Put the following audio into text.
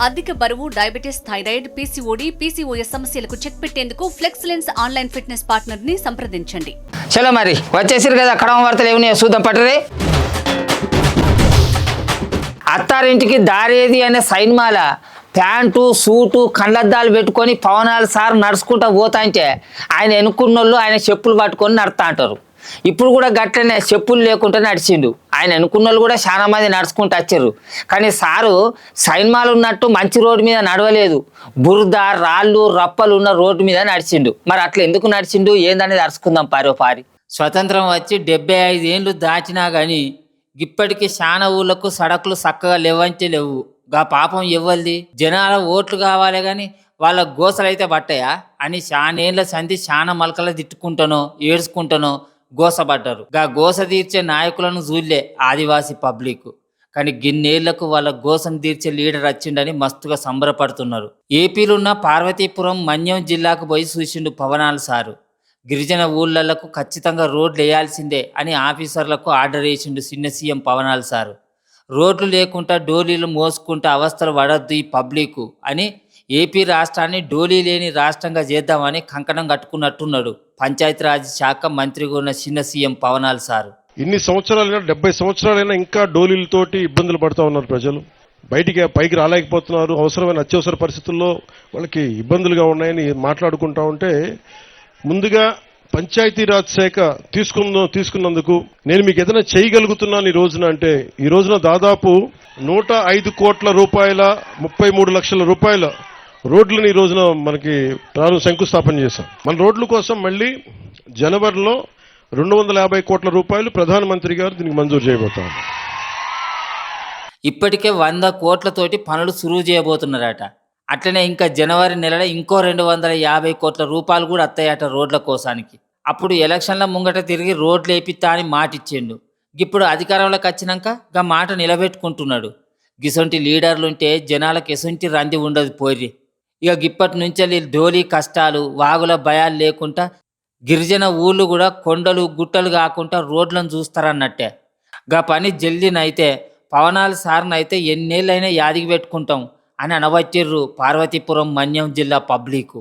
అధిక బరువు, diabetes, thyroid, PCOD, PCOS సమస్యలకు చెక్ పెట్టేందుకు ఫ్లెక్సలెన్స్ ఆన్లైన్ ఫిట్నెస్ పార్ట్నర్ ని సంప్రదించండి. చలో మరి వచ్చేసిరు కదా కడమ వార్తలు ఏమున్నాయో చూద్దాం పట్టరే. అత్తారింటికి దారేది అనే సైన్మాల ప్యాంటు సూటు కళ్ళద్దాలు పెట్టుకొని పవనాలు సార్ నడుచుకుంటూ పోతా అంటే ఆయన ఎన్నుకున్నోళ్ళు ఆయన చెప్పులు పట్టుకొని నడుతా అంటారు. ఇప్పుడు కూడా గట్లనే చెప్పులు లేకుండా నడిచిండు. ఆయన అనుకున్నోళ్ళు కూడా చాలా మంది నడుచుకుంటూ వచ్చారు. కానీ సారు సైన్మాలు ఉన్నట్టు మంచి రోడ్డు మీద నడవలేదు, బురద రాళ్ళు రప్పలు ఉన్న రోడ్డు మీద నడిచిండు. మరి అట్లా ఎందుకు నడిచిండు ఏందనేది అరుచుకుందాం పారి. స్వతంత్రం వచ్చి 75 ఏళ్ళు దాటినా కానీ ఇప్పటికీ చాలా ఊళ్ళకు సడకులు చక్కగా లేవంటే లేవు. గా పాపం ఇవ్వల్ది జనాల ఓట్లు కావాలి కానీ వాళ్ళ గోసలు అయితే పట్టాయా అని చానేళ్ల సంధి చాలా మలకలు తిట్టుకుంటానో ఏడ్చుకుంటానో గోసపడ్డారు. గా గోస తీర్చే నాయకులను చూడలే ఆదివాసీ పబ్లిక్. కానీ గిన్నేళ్లకు వాళ్ళ గోసను తీర్చే లీడర్ వచ్చిండని మస్తుగా సంబరపడుతున్నారు. ఏపీలున్న పార్వతీపురం మన్యం జిల్లాకు పోయి చూసిండు పవనాలు సారు. గిరిజన ఊళ్ళకు ఖచ్చితంగా రోడ్లు వేయాల్సిందే అని ఆఫీసర్లకు ఆర్డర్ వేసిండు చిన్న సీఎం పవనాలు సారు. రోడ్లు లేకుండా డోలీలు మోసుకుంటూ అవస్థలు పడద్దు ఈ పబ్లిక్ అని ఏపీ రాష్ట్రాన్ని డోలీ లేని రాష్ట్రంగా చేద్దామని కంకణం కట్టుకున్నట్టున్నాడు పంచాయతీరాజ్ శాఖ మంత్రిగా ఉన్న చిన్న సీఎం పవనాలు సారు. ఇన్ని సంవత్సరాలైనా 70 సంవత్సరాలైనా ఇంకా డోలీలతోటి ఇబ్బందులు పడుతూ ఉన్నారు ప్రజలు. పైకి రాలేకపోతున్నారు. అవసరమైన అత్యవసర పరిస్థితుల్లో వాళ్ళకి ఇబ్బందులుగా ఉన్నాయని మాట్లాడుకుంటా ఉంటే ముందుగా పంచాయతీరాజ్ శాఖ తీసుకున్నందుకు నేను మీకు ఏదైనా చేయగలుగుతున్నాను ఈ రోజున అంటే ఈ రోజున దాదాపు 105 కోట్ల రూపాయల 33 లక్షల రూపాయల రోడ్లను ఈ రోజున మనకి శంకుస్థాపన చేశాం. మన రోడ్ల కోసం మళ్ళీ జనవరిలో 250 కోట్ల రూపాయలు ప్రధానమంత్రి గారు దీనికి మంజూరు చేయబోతారు. ఇప్పటికే 100 కోట్లతోటి పనులు సురువు చేయబోతున్నారట. అట్లనే ఇంకా జనవరి నెలలో ఇంకో 250 కోట్ల రూపాయలు కూడా వస్తాయట రోడ్ల కోసానికి. అప్పుడు ఎలక్షన్ల ముంగట తిరిగి రోడ్లు వేపిస్తా అని మాటిచ్చిండు. ఇప్పుడు అధికారంలోకి వచ్చినాక గా మాట నిలబెట్టుకుంటున్నాడు. గిసొంటి లీడర్లుంటే జనాలకు ఎసొంటి రంది ఉండదు పోరి. ఇక ఇప్పటి నుంచి డోలీ కష్టాలు వాగుల భయాలు లేకుండా గిరిజన ఊళ్ళు కూడా కొండలు గుట్టలు కాకుండా రోడ్లను చూస్తారన్నట్టే. గా పని జల్దీనైతే పవనాలు సార్నైతే ఎన్నేళ్ళైనా యాదికి పెట్టుకుంటాం అని అనబట్టిర్రు పార్వతీపురం మన్యం జిల్లా పబ్లిక్.